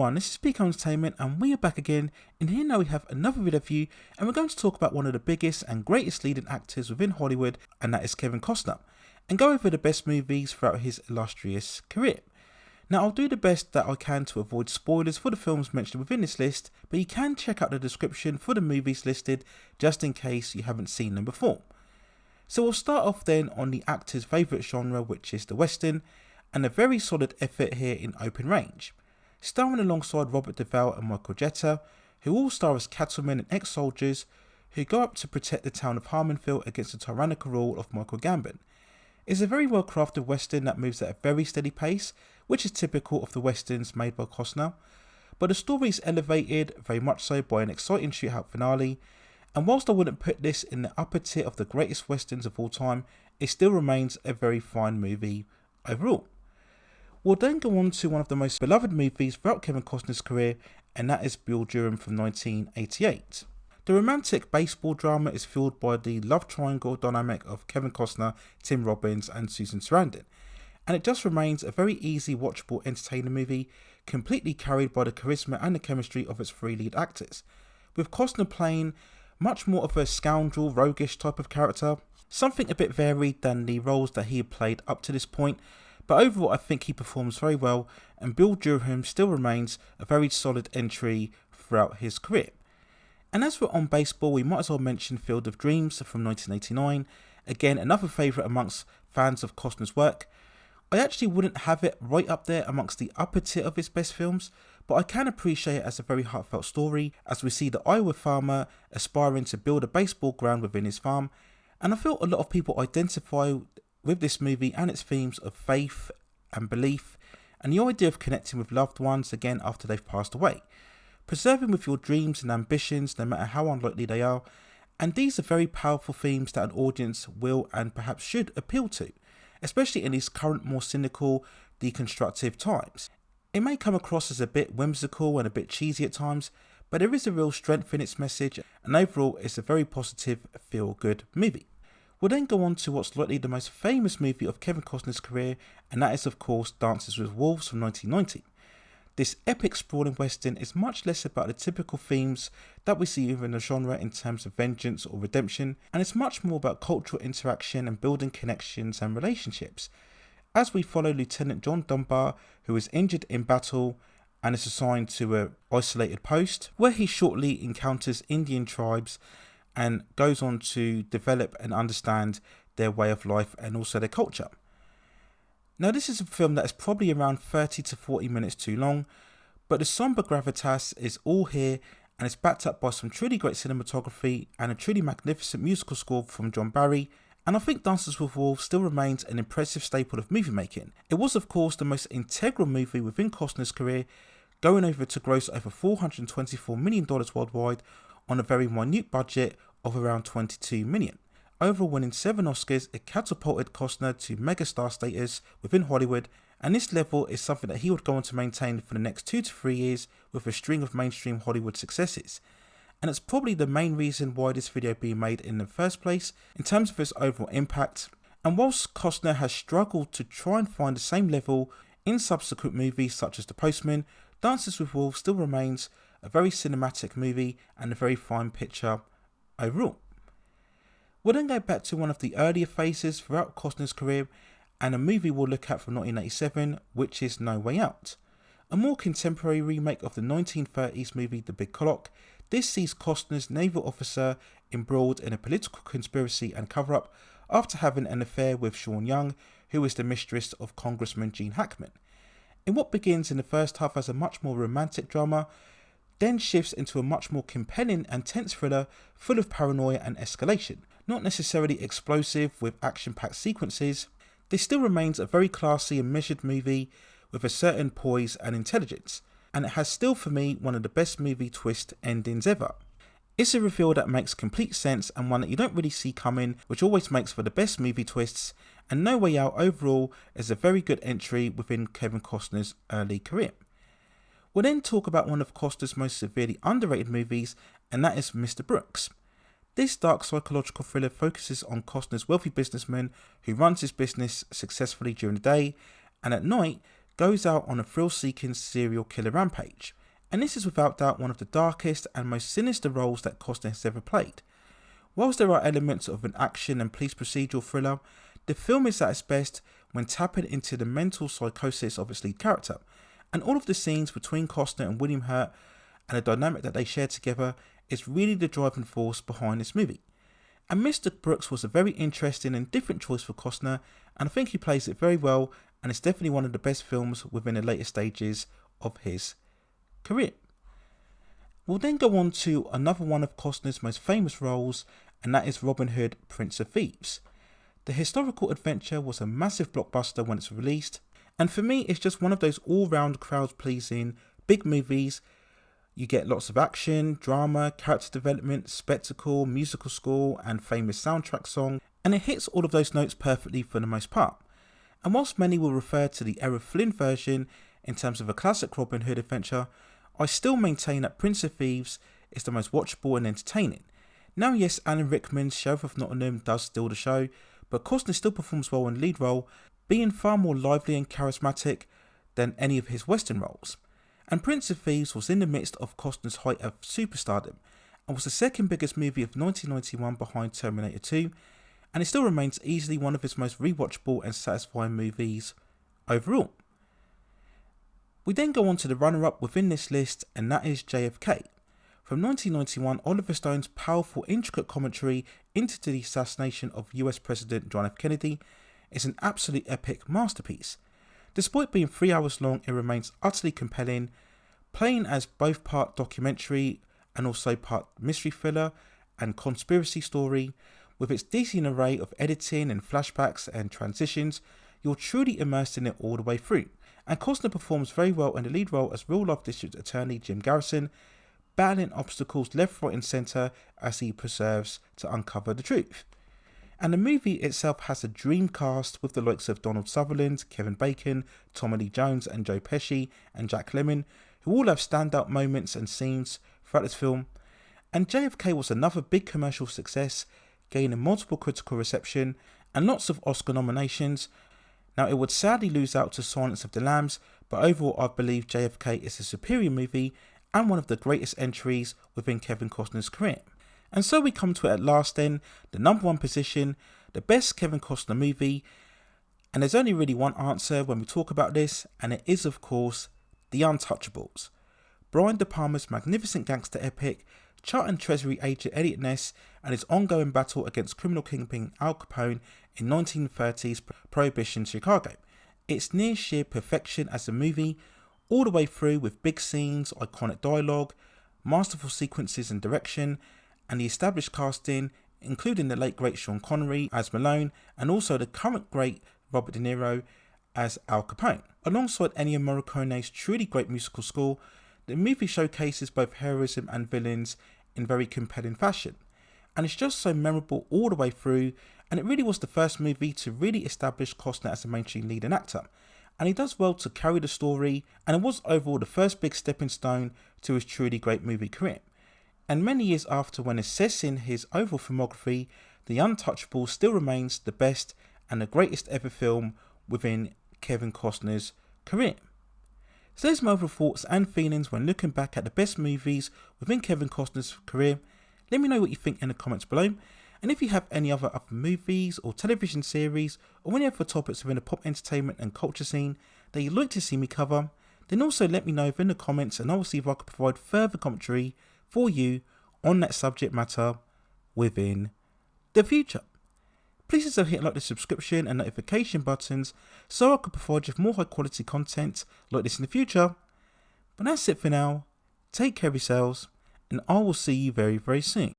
everyone, this is Peak Entertainment and we are back again, and here now we have another video for you, and we're going to talk about one of the biggest and greatest leading actors within Hollywood, and that is Kevin Costner, and go over the best movies throughout his illustrious career. Now I'll do the best that I can to avoid spoilers for the films mentioned within this list, but you can check out the description for the movies listed just in case you haven't seen them before. So we'll start off then on the actor's favourite genre, which is the Western, and a very solid effort here in Open Range. Starring alongside Robert Duvall and Michael Jetta, who all star as cattlemen and ex-soldiers who go up to protect the town of Harmonville against the tyrannical rule of Michael Gambon. It's a very well crafted western that moves at a very steady pace, which is typical of the westerns made by Costner, but the story is elevated very much so by an exciting shootout finale, and whilst I wouldn't put this in the upper tier of the greatest westerns of all time, it still remains a very fine movie overall. We'll then go on to one of the most beloved movies throughout Kevin Costner's career, and that is Durham from 1988. The romantic baseball drama is fueled by the love triangle dynamic of Kevin Costner, Tim Robbins and Susan Sarandon, and it just remains a very easy, watchable, entertaining movie, completely carried by the charisma and the chemistry of its three lead actors, with Costner playing much more of a scoundrel, roguish type of character, something a bit varied than the roles that he had played up to this point. But overall, I think he performs very well, and Durham still remains a very solid entry throughout his career. And as we're on baseball, we might as well mention Field of Dreams from 1989, again another favourite amongst fans of Costner's work. I actually wouldn't have it right up there amongst the upper tier of his best films, but I can appreciate it as a very heartfelt story, as we see the Iowa farmer aspiring to build a baseball ground within his farm, and I feel a lot of people identify with this movie and its themes of faith and belief, and the idea of connecting with loved ones again after they've passed away, preserving with your dreams and ambitions no matter how unlikely they are, and these are very powerful themes that an audience will and perhaps should appeal to, especially in these current more cynical, deconstructive times. It may come across as a bit whimsical and a bit cheesy at times, but there is a real strength in its message, and overall it's a very positive, feel-good movie. We'll then go on to what's likely the most famous movie of Kevin Costner's career, and that is of course Dances with Wolves from 1990. This epic sprawling western is much less about the typical themes that we see within the genre in terms of vengeance or redemption, and it's much more about cultural interaction and building connections and relationships, as we follow Lieutenant John Dunbar, who is injured in battle and is assigned to an isolated post, where he shortly encounters Indian tribes and goes on to develop and understand their way of life and also their culture. Now this is a film that is probably around 30 to 40 minutes too long, but the somber gravitas is all here, and it's backed up by some truly great cinematography and a truly magnificent musical score from John Barry, and I think Dances with Wolves still remains an impressive staple of movie making. It was of course the most integral movie within Costner's career, going over to gross over $424 million worldwide on a very minute budget of around $22 million. Overall winning 7 Oscars, it catapulted Costner to megastar status within Hollywood, and this level is something that he would go on to maintain for the next 2 to 3 years with a string of mainstream Hollywood successes. And it's probably the main reason why this video being made in the first place, in terms of its overall impact. And whilst Costner has struggled to try and find the same level in subsequent movies such as The Postman, Dances with Wolves still remains a very cinematic movie and a very fine picture overall. We'll then go back to one of the earlier phases throughout Costner's career, and a movie we'll look at from 1987, which is No Way Out. A more contemporary remake of the 1930s movie The Big Clock. This sees Costner's naval officer embroiled in a political conspiracy and cover-up after having an affair with Sean Young, who is the mistress of Congressman Gene Hackman. In what begins in the first half as a much more romantic drama, then shifts into a much more compelling and tense thriller full of paranoia and escalation. Not necessarily explosive with action-packed sequences, this still remains a very classy and measured movie with a certain poise and intelligence, and it has still for me one of the best movie twist endings ever. It's a reveal that makes complete sense and one that you don't really see coming, which always makes for the best movie twists, and No Way Out overall is a very good entry within Kevin Costner's early career. We'll then talk about one of Costner's most severely underrated movies, and that is Mr. Brooks. This dark psychological thriller focuses on Costner's wealthy businessman who runs his business successfully during the day, and at night goes out on a thrill-seeking serial killer rampage, and this is without doubt one of the darkest and most sinister roles that Costner has ever played. Whilst there are elements of an action and police procedural thriller, the film is at its best when tapping into the mental psychosis of its lead character, and all of the scenes between Costner and William Hurt and the dynamic that they share together is really the driving force behind this movie. And Mr. Brooks was a very interesting and different choice for Costner, and I think he plays it very well, and it's definitely one of the best films within the later stages of his career. We'll then go on to another one of Costner's most famous roles, and that is Robin Hood, Prince of Thieves. The historical adventure was a massive blockbuster when it's released, and for me it's just one of those all-round crowd-pleasing big movies. You get lots of action, drama, character development, spectacle, musical score and famous soundtrack song, and it hits all of those notes perfectly for the most part. And whilst many will refer to the Errol Flynn version in terms of a classic Robin Hood adventure, I still maintain that Prince of Thieves is the most watchable and entertaining. Now yes, Alan Rickman's Sheriff of Nottingham does steal the show, but Costner still performs well in the lead role, being far more lively and charismatic than any of his western roles. And Prince of Thieves was in the midst of Costner's height of superstardom, and was the second biggest movie of 1991 behind Terminator 2, and it still remains easily one of his most rewatchable and satisfying movies overall. We then go on to the runner-up within this list, and that is JFK. From 1991, Oliver Stone's powerful, intricate commentary into the assassination of US President John F. Kennedy is an absolute epic masterpiece. Despite being 3 hours long, it remains utterly compelling, playing as both part documentary and also part mystery thriller and conspiracy story. With its decent array of editing and flashbacks and transitions, you're truly immersed in it all the way through. And Costner performs very well in the lead role as real-life District Attorney Jim Garrison, battling obstacles left, right and centre as he perseveres to uncover the truth. And the movie itself has a dream cast with the likes of Donald Sutherland, Kevin Bacon, Tommy Lee Jones and Joe Pesci and Jack Lemmon, who all have standout moments and scenes throughout this film. And JFK was another big commercial success, gaining multiple critical reception and lots of Oscar nominations. Now it would sadly lose out to Silence of the Lambs, but overall I believe JFK is a superior movie and one of the greatest entries within Kevin Costner's career. And so we come to it at last then, the number one position, the best Kevin Costner movie, and there's only really one answer when we talk about this, and it is of course, The Untouchables. Brian De Palma's magnificent gangster epic, Chart and Treasury agent Elliot Ness and his ongoing battle against criminal kingpin Al Capone in 1930s Prohibition Chicago. It's near sheer perfection as a movie, all the way through with big scenes, iconic dialogue, masterful sequences and direction, and the established casting, including the late great Sean Connery as Malone, and also the current great Robert De Niro as Al Capone. Alongside Ennio Morricone's truly great musical score, the movie showcases both heroism and villains in very compelling fashion. And it's just so memorable all the way through, and it really was the first movie to really establish Costner as a mainstream leading actor. And he does well to carry the story, and it was overall the first big stepping stone to his truly great movie career. And many years after, when assessing his overall filmography, The Untouchables still remains the best and the greatest ever film within Kevin Costner's career. So there's my overall thoughts and feelings when looking back at the best movies within Kevin Costner's career. Let me know what you think in the comments below. And if you have any other movies or television series or any other topics within the pop entertainment and culture scene that you'd like to see me cover, then also let me know within the comments, and I will see if I can provide further commentary for you on that subject matter within the future. Please also hit like the subscription and notification buttons so I can provide you with more high quality content like this in the future. But that's it for now. Take care of yourselves, and I will see you very, very soon.